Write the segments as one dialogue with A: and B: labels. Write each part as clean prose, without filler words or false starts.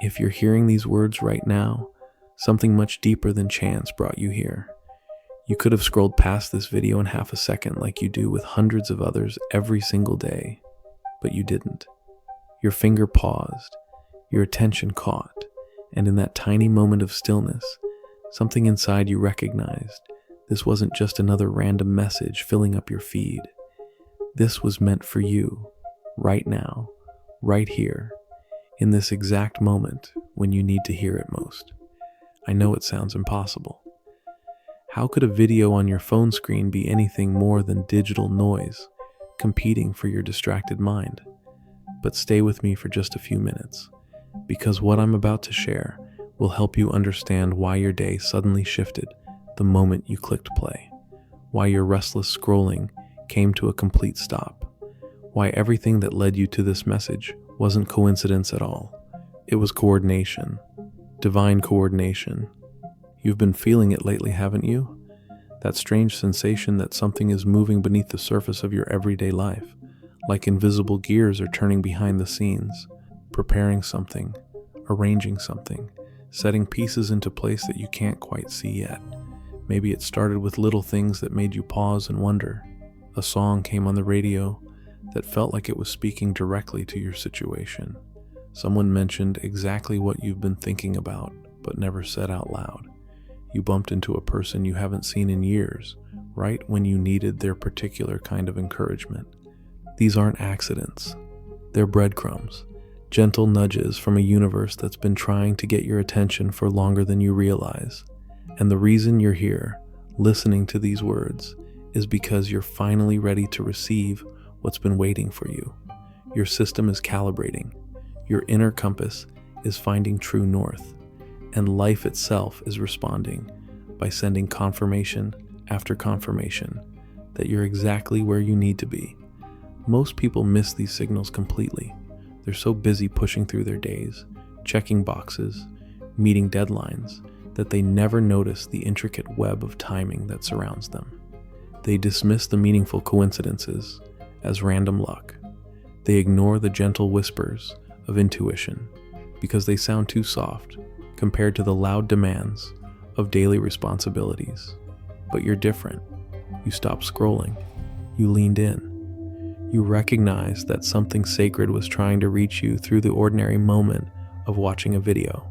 A: If you're hearing these words right now, something much deeper than chance brought you here. You could have scrolled past this video in half a second like you do with hundreds of others every single day, but you didn't. Your finger paused, your attention caught, and in that tiny moment of stillness, something inside you recognized this wasn't just another random message filling up your feed. This was meant for you, right now, right here, in this exact moment when you need to hear it most. I know it sounds impossible. How could a video on your phone screen be anything more than digital noise, competing for your distracted mind? But stay with me for just a few minutes, because what I'm about to share will help you understand why your day suddenly shifted the moment you clicked play, why your restless scrolling came to a complete stop, why everything that led you to this message wasn't coincidence at all. It was coordination, divine coordination. You've been feeling it lately, haven't you? That strange sensation that something is moving beneath the surface of your everyday life, like invisible gears are turning behind the scenes, preparing something, arranging something, setting pieces into place that you can't quite see yet. Maybe it started with little things that made you pause and wonder. A song came on the radio that felt like it was speaking directly to your situation. Someone mentioned exactly what you've been thinking about, but never said out loud. You bumped into a person you haven't seen in years, right when you needed their particular kind of encouragement. These aren't accidents. They're breadcrumbs, gentle nudges from a universe that's been trying to get your attention for longer than you realize. And the reason you're here, listening to these words, is because you're finally ready to receive what's been waiting for you. Your system is calibrating. Your inner compass is finding true north. And life itself is responding by sending confirmation after confirmation that you're exactly where you need to be. Most people miss these signals completely. They're so busy pushing through their days, checking boxes, meeting deadlines, that they never notice the intricate web of timing that surrounds them. They dismiss the meaningful coincidences as random luck. They ignore the gentle whispers of intuition because they sound too soft compared to the loud demands of daily responsibilities. But you're different. You stopped scrolling. You leaned in. You recognized that something sacred was trying to reach you through the ordinary moment of watching a video.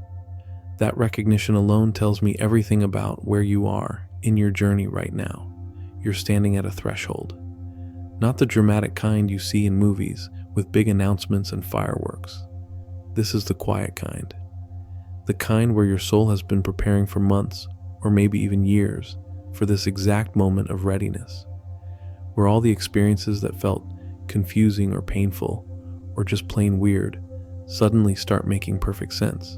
A: That recognition alone tells me everything about where you are in your journey right now. You're standing at a threshold. Not the dramatic kind you see in movies with big announcements and fireworks. This is the quiet kind. The kind where your soul has been preparing for months, or maybe even years, for this exact moment of readiness. Where all the experiences that felt confusing or painful, or just plain weird, suddenly start making perfect sense.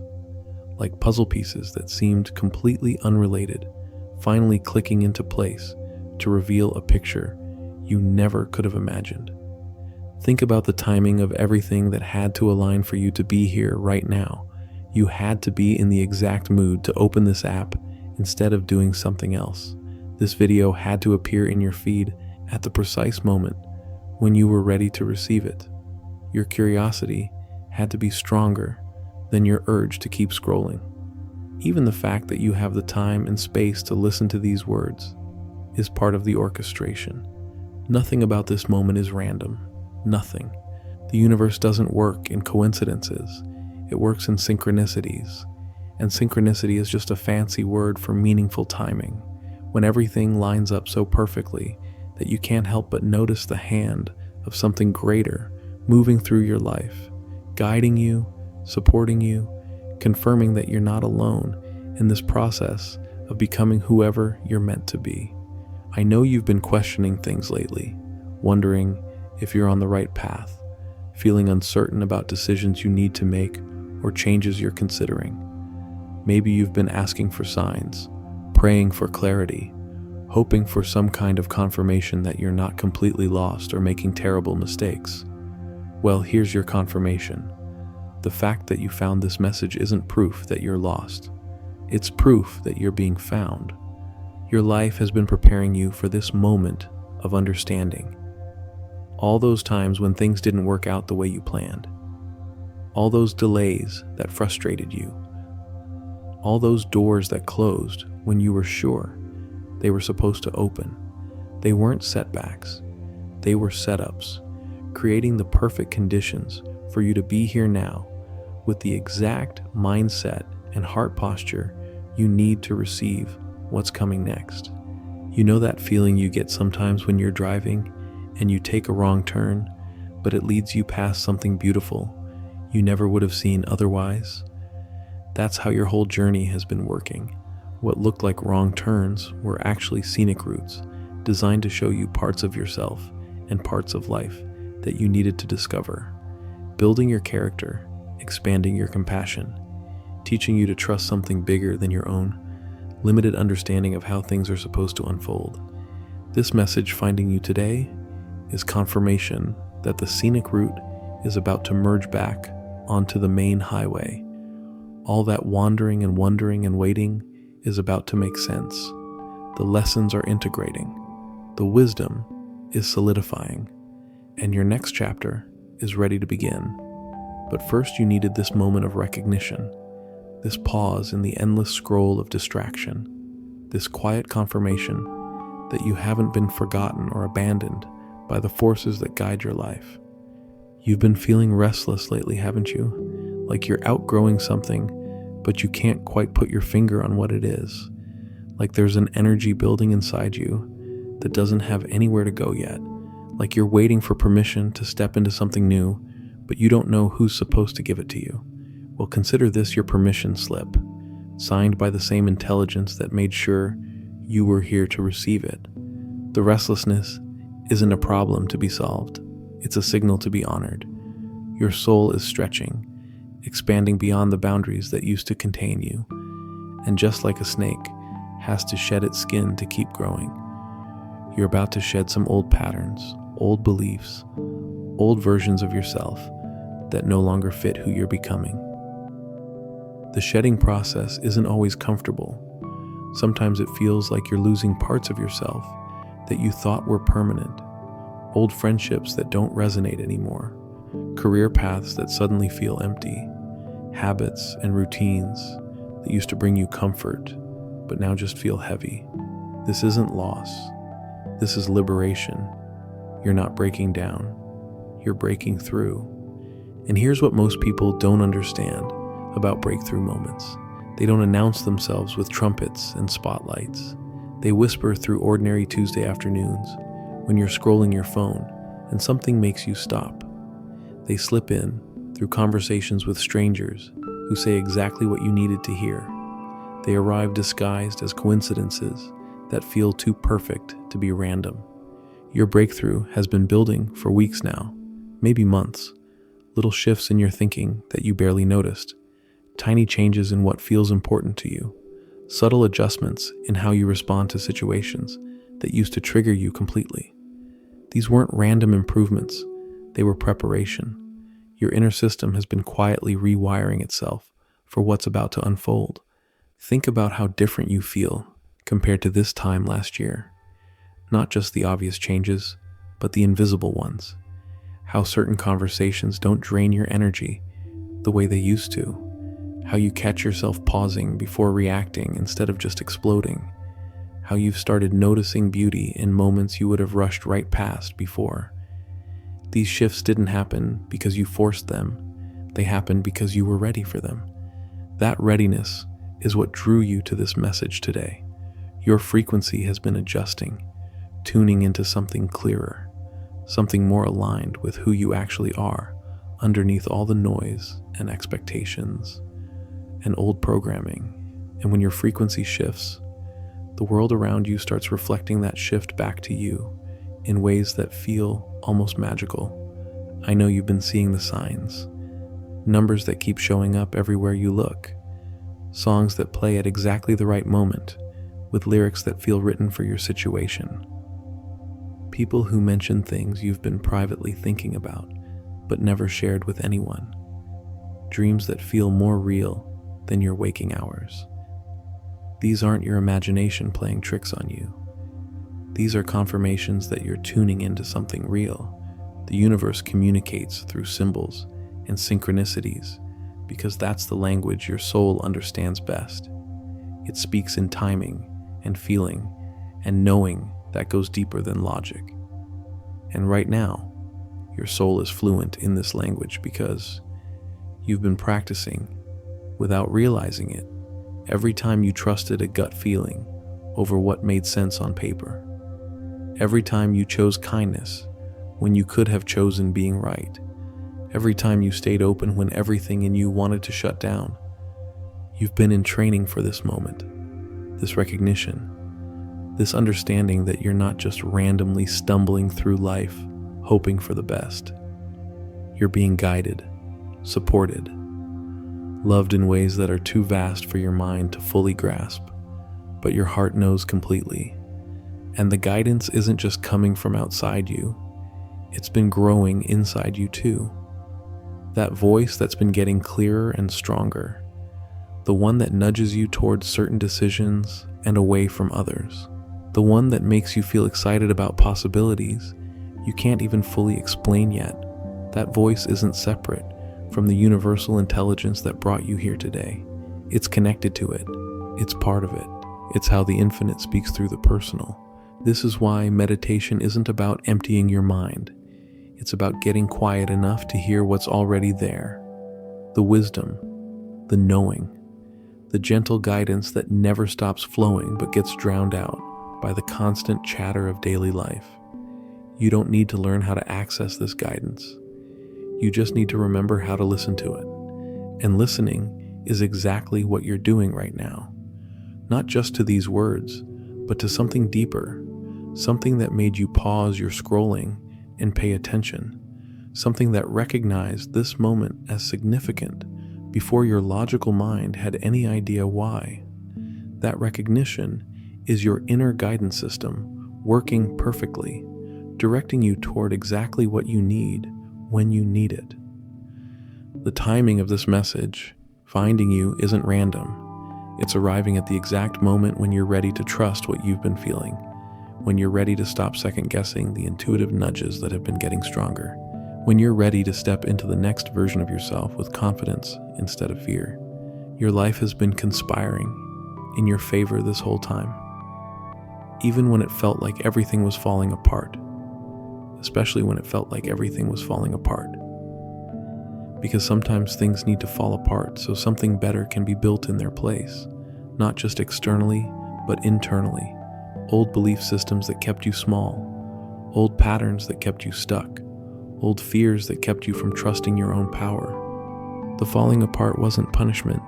A: Like puzzle pieces that seemed completely unrelated, finally clicking into place to reveal a picture you never could have imagined. Think about the timing of everything that had to align for you to be here right now. You had to be in the exact mood to open this app instead of doing something else. This video had to appear in your feed at the precise moment when you were ready to receive it. Your curiosity had to be stronger than your urge to keep scrolling. Even the fact that you have the time and space to listen to these words is part of the orchestration. Nothing about this moment is random. Nothing. The universe doesn't work in coincidences. It works in synchronicities. And synchronicity is just a fancy word for meaningful timing, when everything lines up so perfectly that you can't help but notice the hand of something greater moving through your life, guiding you, supporting you, confirming that you're not alone in this process of becoming whoever you're meant to be. I know you've been questioning things lately, wondering if you're on the right path, feeling uncertain about decisions you need to make or changes you're considering. Maybe you've been asking for signs, praying for clarity, hoping for some kind of confirmation that you're not completely lost or making terrible mistakes. Well, here's your confirmation. The fact that you found this message isn't proof that you're lost. It's proof that you're being found. Your life has been preparing you for this moment of understanding. All those times when things didn't work out the way you planned. all those delays that frustrated you, all those doors that closed when you were sure they were supposed to open. They weren't setbacks, they were setups, creating the perfect conditions for you to be here now with the exact mindset and heart posture you need to receive what's coming next. You know that feeling you get sometimes when you're driving and you take a wrong turn, but it leads you past something beautiful you never would have seen otherwise? That's how your whole journey has been working. What looked like wrong turns were actually scenic routes designed to show you parts of yourself and parts of life that you needed to discover, building your character, expanding your compassion, teaching you to trust something bigger than your own limited understanding of how things are supposed to unfold. This message finding you today is confirmation that the scenic route is about to merge back onto the main highway. All that wandering and wondering and waiting is about to make sense. The lessons are integrating. The wisdom is solidifying. And your next chapter is ready to begin. But first you needed this moment of recognition, this pause in the endless scroll of distraction, this quiet confirmation that you haven't been forgotten or abandoned by the forces that guide your life. You've been feeling restless lately, haven't you? Like you're outgrowing something, but you can't quite put your finger on what it is. Like there's an energy building inside you that doesn't have anywhere to go yet. Like you're waiting for permission to step into something new, but you don't know who's supposed to give it to you. Well, consider this your permission slip, signed by the same intelligence that made sure you were here to receive it. The restlessness isn't a problem to be solved. It's a signal to be honored. Your soul is stretching, expanding beyond the boundaries that used to contain you. And just like a snake has to shed its skin to keep growing, you're about to shed some old patterns, old beliefs, old versions of yourself that no longer fit who you're becoming. The shedding process isn't always comfortable. Sometimes it feels like you're losing parts of yourself that you thought were permanent, old friendships that don't resonate anymore, career paths that suddenly feel empty, habits and routines that used to bring you comfort but now just feel heavy. This isn't loss. This is liberation. You're not breaking down. You're breaking through. And here's what most people don't understand about breakthrough moments. They don't announce themselves with trumpets and spotlights. They whisper through ordinary Tuesday afternoons when you're scrolling your phone and something makes you stop. They slip in through conversations with strangers who say exactly what you needed to hear. They arrive disguised as coincidences that feel too perfect to be random. Your breakthrough has been building for weeks now, maybe months. Little shifts in your thinking that you barely noticed. Tiny changes in what feels important to you. Subtle adjustments in how you respond to situations that used to trigger you completely. These weren't random improvements. They were preparation. Your inner system has been quietly rewiring itself for what's about to unfold. Think about how different you feel compared to this time last year. Not just the obvious changes, but the invisible ones. How certain conversations don't drain your energy the way they used to. How you catch yourself pausing before reacting instead of just exploding. How you've started noticing beauty in moments you would have rushed right past before. These shifts didn't happen because you forced them. They happened because you were ready for them. That readiness is what drew you to this message today. Your frequency has been adjusting, tuning into something clearer, something more aligned with who you actually are underneath all the noise and expectations and old programming. And when your frequency shifts, the world around you starts reflecting that shift back to you in ways that feel almost magical. I know you've been seeing the signs. Numbers that keep showing up everywhere you look. Songs that play at exactly the right moment, with lyrics that feel written for your situation. People who mention things you've been privately thinking about, but never shared with anyone. Dreams that feel more real than your waking hours. These aren't your imagination playing tricks on you. These are confirmations that you're tuning into something real. The universe communicates through symbols and synchronicities, because that's the language your soul understands best. It speaks in timing and feeling and knowing that goes deeper than logic. And right now, your soul is fluent in this language because you've been practicing without realizing it every time you trusted a gut feeling over what made sense on paper. Every time you chose kindness when you could have chosen being right. Every time you stayed open when everything in you wanted to shut down. You've been in training for this moment, this recognition, this understanding that you're not just randomly stumbling through life, hoping for the best. You're being guided, supported, loved in ways that are too vast for your mind to fully grasp, but your heart knows completely. And the guidance isn't just coming from outside you, it's been growing inside you too. That voice that's been getting clearer and stronger, the one that nudges you towards certain decisions and away from others, the one that makes you feel excited about possibilities you can't even fully explain yet. That voice isn't separate from the universal intelligence that brought you here today. It's connected to it. It's part of it. It's how the infinite speaks through the personal. This is why meditation isn't about emptying your mind. It's about getting quiet enough to hear what's already there. The wisdom, the knowing, the gentle guidance that never stops flowing but gets drowned out by the constant chatter of daily life. You don't need to learn how to access this guidance. You just need to remember how to listen to it. And listening is exactly what you're doing right now. Not just to these words, but to something deeper, something that made you pause your scrolling and pay attention, something that recognized this moment as significant before your logical mind had any idea why. That recognition is your inner guidance system working perfectly, directing you toward exactly what you need when you need it. The timing of this message, finding you, isn't random. It's arriving at the exact moment when you're ready to trust what you've been feeling, when you're ready to stop second-guessing the intuitive nudges that have been getting stronger, when you're ready to step into the next version of yourself with confidence instead of fear. Your life has been conspiring in your favor this whole time, even when it felt like everything was falling apart, especially when it felt like everything was falling apart. Because sometimes things need to fall apart so something better can be built in their place, not just externally, but internally. Old belief systems that kept you small, old patterns that kept you stuck, old fears that kept you from trusting your own power. The falling apart wasn't punishment,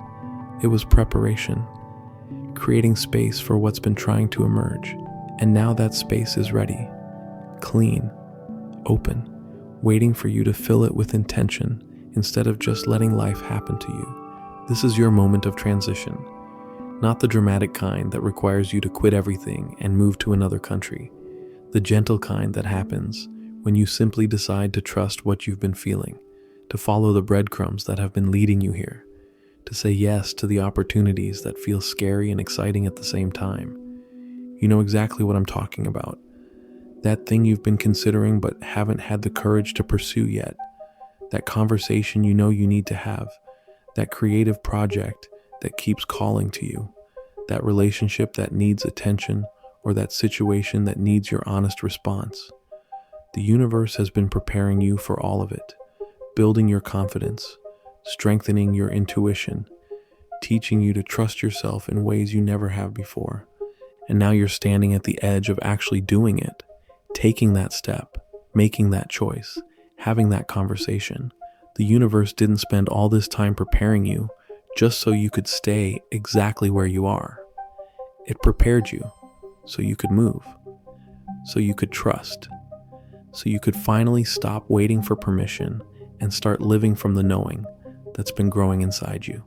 A: it was preparation, creating space for what's been trying to emerge. And now that space is ready, clean, open, waiting for you to fill it with intention instead of just letting life happen to you. This is your moment of transition, not the dramatic kind that requires you to quit everything and move to another country, the gentle kind that happens when you simply decide to trust what you've been feeling, to follow the breadcrumbs that have been leading you here, to say yes to the opportunities that feel scary and exciting at the same time. You know exactly what I'm talking about. That thing you've been considering but haven't had the courage to pursue yet. That conversation you know you need to have. That creative project that keeps calling to you. That relationship that needs attention, or that situation that needs your honest response. The universe has been preparing you for all of it, building your confidence, strengthening your intuition, teaching you to trust yourself in ways you never have before. And now you're standing at the edge of actually doing it, taking that step, making that choice, having that conversation. The universe didn't spend all this time preparing you just so you could stay exactly where you are. It prepared you so you could move, so you could trust, so you could finally stop waiting for permission and start living from the knowing that's been growing inside you.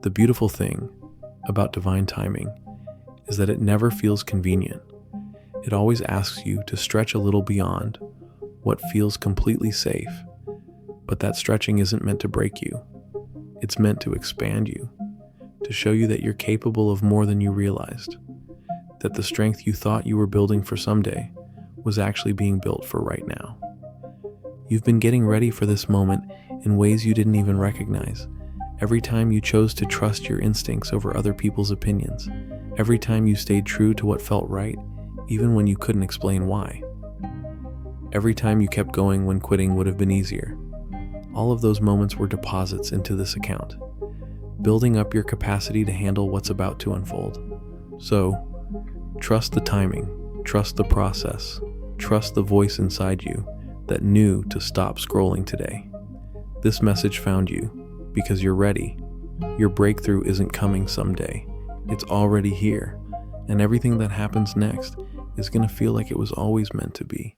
A: The beautiful thing about divine timing is that it never feels convenient. It always asks you to stretch a little beyond what feels completely safe, but that stretching isn't meant to break you. It's meant to expand you, to show you that you're capable of more than you realized, that the strength you thought you were building for someday was actually being built for right now. You've been getting ready for this moment in ways you didn't even recognize. Every time you chose to trust your instincts over other people's opinions. Every time you stayed true to what felt right, even when you couldn't explain why. Every time you kept going when quitting would have been easier. All of those moments were deposits into this account, building up your capacity to handle what's about to unfold. So, trust the timing, trust the process, trust the voice inside you that knew to stop scrolling today. This message found you because you're ready. Your breakthrough isn't coming someday. It's already here, and everything that happens next is going to feel like it was always meant to be.